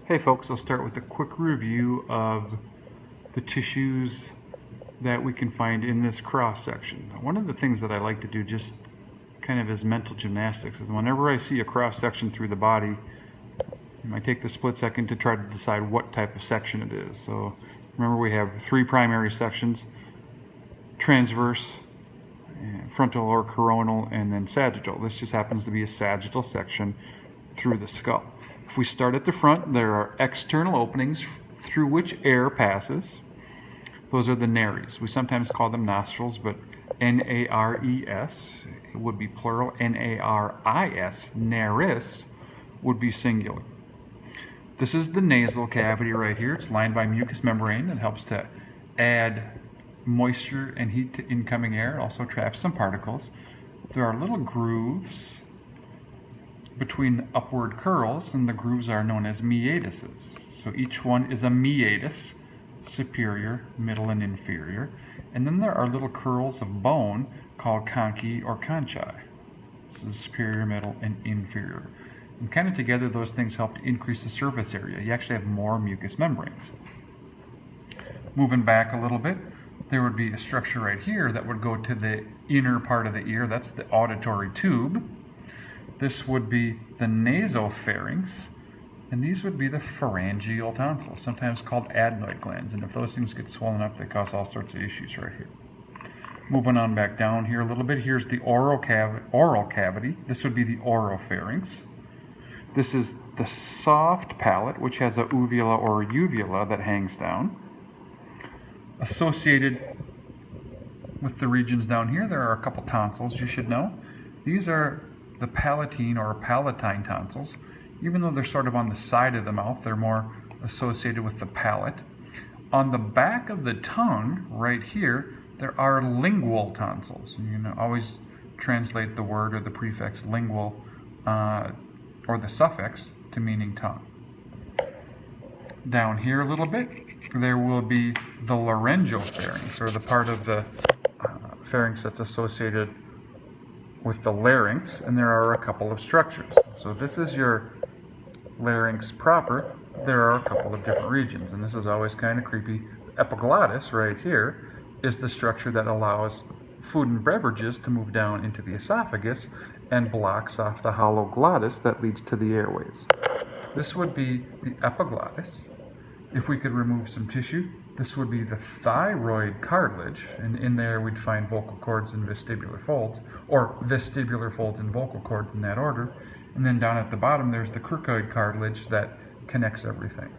Hey folks, I'll start with a quick review of the tissues that we can find in this cross section. One of the things that I like to do just kind of as mental gymnastics is whenever I see a cross section through the body, I might take the split second to try to decide what type of section it is. So remember, we have three primary sections: transverse, frontal or coronal, and then sagittal. This just happens to be a sagittal section through the skull. If we start at the front, there are external openings through which air passes. Those are the nares. We sometimes call them nostrils, but N-A-R-E-S, it would be plural. N-A-R-I-S, naris, would be singular. This is the nasal cavity right here. It's lined by mucous membrane that helps to add moisture and heat to incoming air. It also traps some particles. There are little grooves between the upward curls, and the grooves are known as meatises. So each one is a meatus, superior, middle, and inferior. And then there are little curls of bone called conchae or conchae. This is superior, middle, and inferior. And kind of together, those things help to increase the surface area. You actually have more mucous membranes. Moving back a little bit, there would be a structure right here that would go to the inner part of the ear. That's the auditory tube. This would be the nasopharynx, and these would be the pharyngeal tonsils, sometimes called adenoid glands. And if those things get swollen up, they cause all sorts of issues right here. Moving on back down here a little bit, here's the oral cavity. This would be the oropharynx. This is the soft palate, which has a uvula or uvula that hangs down. Associated with the regions down here, there are a couple tonsils you should know. These are the palatine or palatine tonsils. Even though they're sort of on the side of the mouth, they're more associated with the palate. On the back of the tongue, right here, there are lingual tonsils. And you can always translate the word or the prefix lingual or the suffix to meaning tongue. Down here a little bit, there will be the laryngopharynx, or the part of the pharynx that's associated with the larynx, and there are a couple of structures. So this is your larynx proper. There are a couple of different regions, and this is always kind of creepy. Epiglottis right here is the structure that allows food and beverages to move down into the esophagus and blocks off the hollow glottis that leads to the airways. This would be the epiglottis. If we could remove some tissue, this would be the thyroid cartilage, and in there we'd find vocal cords and vestibular folds, or vestibular folds and vocal cords in that order. And then down at the bottom, there's the cricoid cartilage that connects everything.